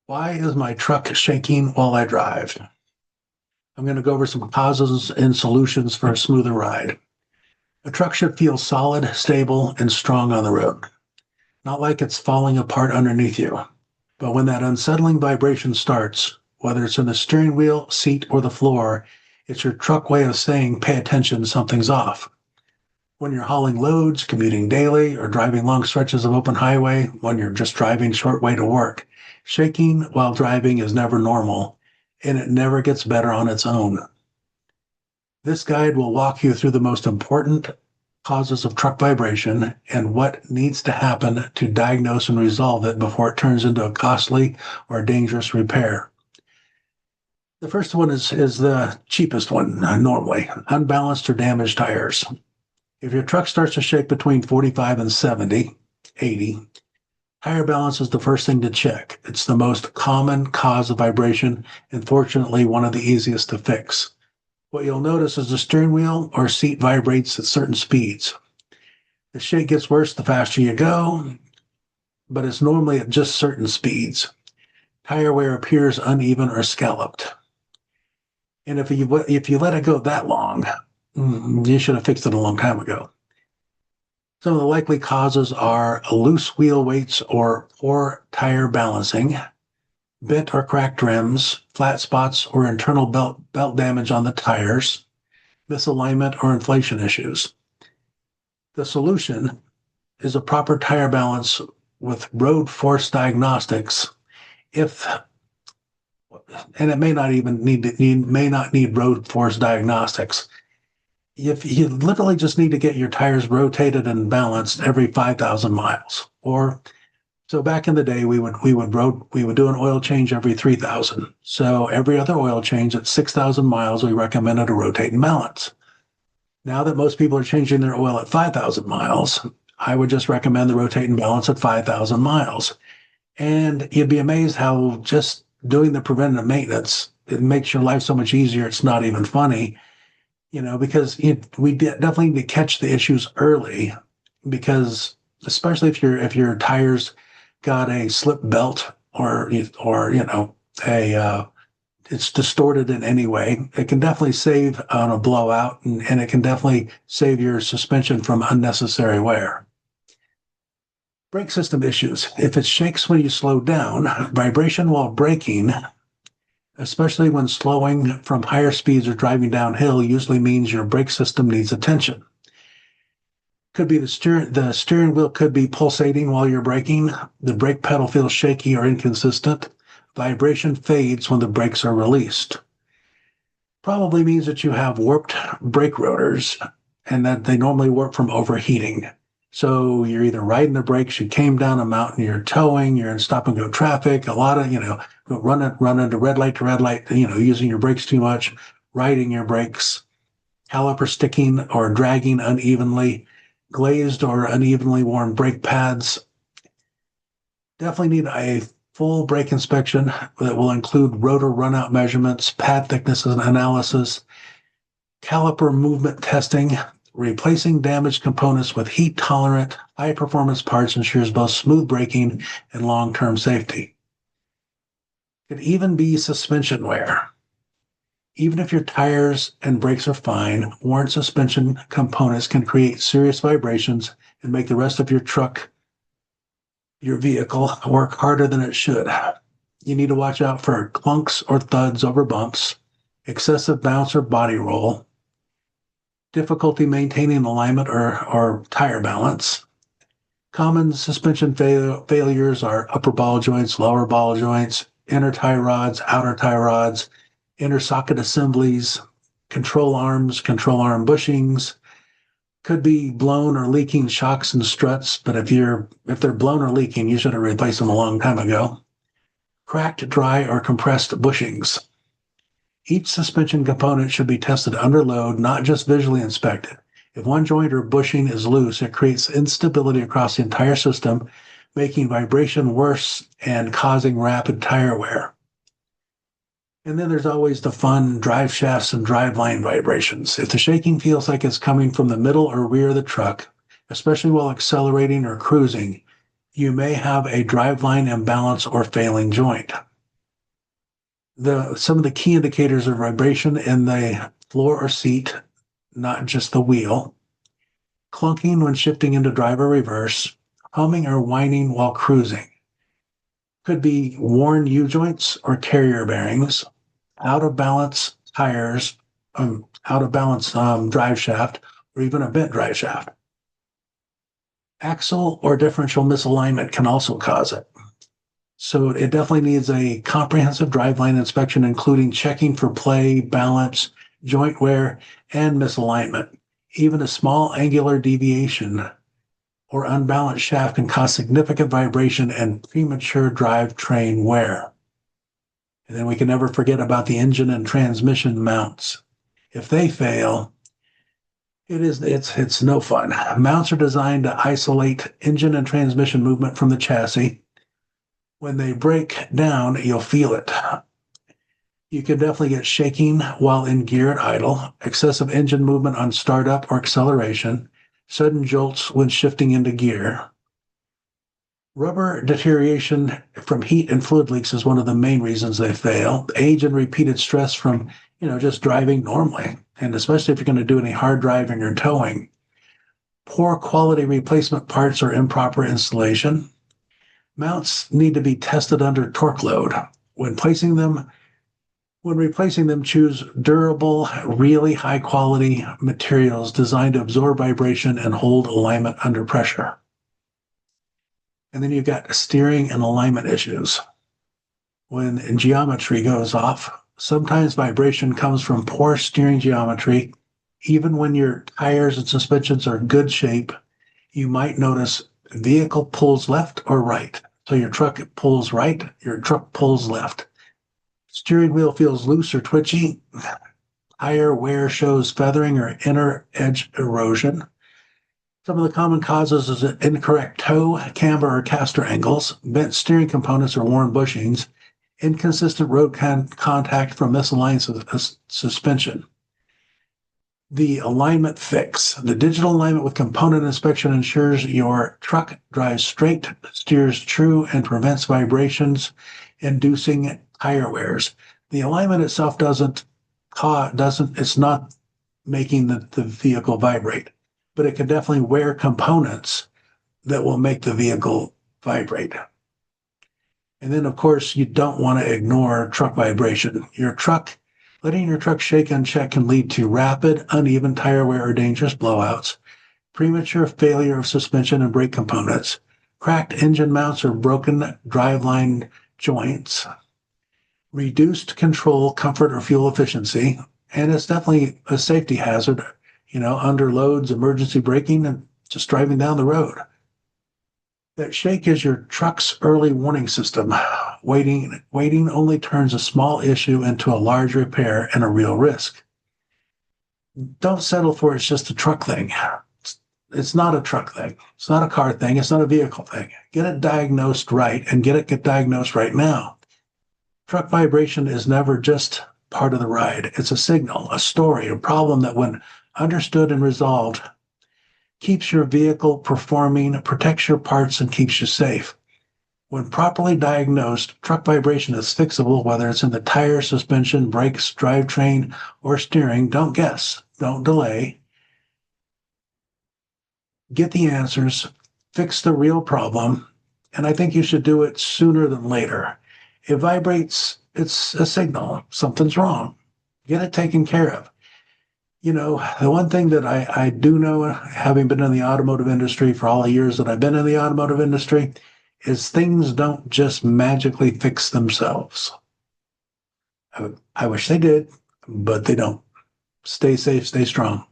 Why is my truck shaking while I drive? I'm going to go over some causes and solutions for a smoother ride. A truck should feel solid, stable, and strong on the road, not like it's falling apart underneath you. But when that unsettling vibration starts, whether it's in the steering wheel, seat, or the floor, it's your truck way of saying, pay attention, something's off. When you're hauling loads, commuting daily, or driving long stretches of open highway, when you're just driving short way to work, shaking while driving is never normal, and it never gets better on its own. This guide will walk you through the most important causes of truck vibration and what needs to happen to diagnose and resolve it before it turns into a costly or dangerous repair. The first one is the cheapest one, normally, unbalanced or damaged tires. If your truck starts to shake between 45 and 70, 80, tire balance is the first thing to check. It's the most common cause of vibration and fortunately one of the easiest to fix. What you'll notice is the steering wheel or seat vibrates at certain speeds. The shake gets worse the faster you go, but it's normally at just certain speeds. Tire wear appears uneven or scalloped. And if you let it go that long, you should have fixed it a long time ago. Some of the likely causes are loose wheel weights or poor tire balancing, bent or cracked rims, flat spots or internal belt damage on the tires, misalignment or inflation issues. The solution is a proper tire balance with road force diagnostics. And it may not even need road force diagnostics. If you literally just need to get your tires rotated and balanced every 5,000 miles, or so back in the day we would do an oil change every 3,000. So every other oil change at 6,000 miles, we recommended a rotate and balance. Now that most people are changing their oil at 5,000 miles, I would just recommend the rotate and balance at 5,000 miles. And you'd be amazed how just doing the preventative maintenance, it makes your life so much easier. It's not even funny, because we definitely need to catch the issues early, because especially if your tires got a slip belt or it's distorted in any way, it can definitely save on a blowout, and it can definitely save your suspension from unnecessary wear. Brake system issues. If it shakes when you slow down, vibration while braking, especially when slowing from higher speeds or driving downhill, usually means your brake system needs attention. Could be the steering wheel could be pulsating while you're braking. The brake pedal feels shaky or inconsistent. Vibration fades when the brakes are released. Probably means that you have warped brake rotors and that they normally warp from overheating. So you're either riding the brakes, you came down a mountain, you're towing, you're in stop and go traffic, a lot of, running to red light, using your brakes too much, riding your brakes, caliper sticking or dragging unevenly, glazed or unevenly worn brake pads. Definitely need a full brake inspection that will include rotor runout measurements, pad thickness analysis, caliper movement testing. Replacing damaged components with heat-tolerant, high-performance parts ensures both smooth braking and long-term safety. It could even be suspension wear. Even if your tires and brakes are fine, worn suspension components can create serious vibrations and make the rest of your truck, your vehicle, work harder than it should. You need to watch out for clunks or thuds over bumps, excessive bounce or body roll, difficulty maintaining alignment or tire balance. Common suspension failures are upper ball joints, lower ball joints, inner tie rods, outer tie rods, inner socket assemblies, control arm bushings. Could be blown or leaking shocks and struts, but if they're blown or leaking, you should have replaced them a long time ago. Cracked, dry, or compressed bushings. Each suspension component should be tested under load, not just visually inspected. If one joint or bushing is loose, it creates instability across the entire system, making vibration worse and causing rapid tire wear. And then there's always the fun drive shafts and driveline vibrations. If the shaking feels like it's coming from the middle or rear of the truck, especially while accelerating or cruising, you may have a driveline imbalance or failing joint. Some of the key indicators of vibration in the floor or seat, not just the wheel, clunking when shifting into drive or reverse, humming or whining while cruising. Could be worn U-joints or carrier bearings, out of balance tires, out of balance drive shaft, or even a bent drive shaft. Axle or differential misalignment can also cause it. So it definitely needs a comprehensive driveline inspection, including checking for play, balance, joint wear, and misalignment. Even a small angular deviation or unbalanced shaft can cause significant vibration and premature drivetrain wear. And then we can never forget about the engine and transmission mounts. If they fail, it's no fun. Mounts are designed to isolate engine and transmission movement from the chassis. When they break down, you'll feel it. You can definitely get shaking while in gear at idle, excessive engine movement on startup or acceleration, sudden jolts when shifting into gear. Rubber deterioration from heat and fluid leaks is one of the main reasons they fail. Age and repeated stress from, just driving normally, and especially if you're going to do any hard driving or towing. Poor quality replacement parts or improper installation. Mounts need to be tested under torque load. When replacing them, choose durable, really high quality materials designed to absorb vibration and hold alignment under pressure. And then you've got steering and alignment issues. When geometry goes off, sometimes vibration comes from poor steering geometry. Even when your tires and suspensions are in good shape, you might notice vehicle pulls left or right. So your truck pulls right, your truck pulls left. Steering wheel feels loose or twitchy. Tire wear shows feathering or inner edge erosion. Some of the common causes is incorrect toe, camber, or caster angles, bent steering components or worn bushings, inconsistent road contact from misaligned suspension. The alignment fix. The digital alignment with component inspection ensures your truck drives straight, steers true, and prevents vibrations, inducing tire wears. The alignment itself it's not making the vehicle vibrate, but it can definitely wear components that will make the vehicle vibrate. And then, of course, you don't want to ignore truck vibration. Letting your truck shake unchecked can lead to rapid, uneven tire wear or dangerous blowouts, premature failure of suspension and brake components, cracked engine mounts or broken driveline joints, reduced control, comfort, or fuel efficiency, and it's definitely a safety hazard, under loads, emergency braking, and just driving down the road. That shake is your truck's early warning system. Waiting only turns a small issue into a large repair and a real risk. Don't settle for it's just a truck thing. It's not a truck thing. It's not a car thing. It's not a vehicle thing. Get it diagnosed right and get diagnosed right now. Truck vibration is never just part of the ride. It's a signal, a story, a problem that when understood and resolved, keeps your vehicle performing, protects your parts, and keeps you safe. When properly diagnosed, truck vibration is fixable, whether it's in the tire, suspension, brakes, drivetrain, or steering. Don't guess. Don't delay. Get the answers. Fix the real problem. And I think you should do it sooner than later. It vibrates. It's a signal. Something's wrong. Get it taken care of. The one thing that I do know, having been in the automotive industry for all the years that I've been in the automotive industry, is things don't just magically fix themselves. I wish they did, but they don't. Stay safe, stay strong.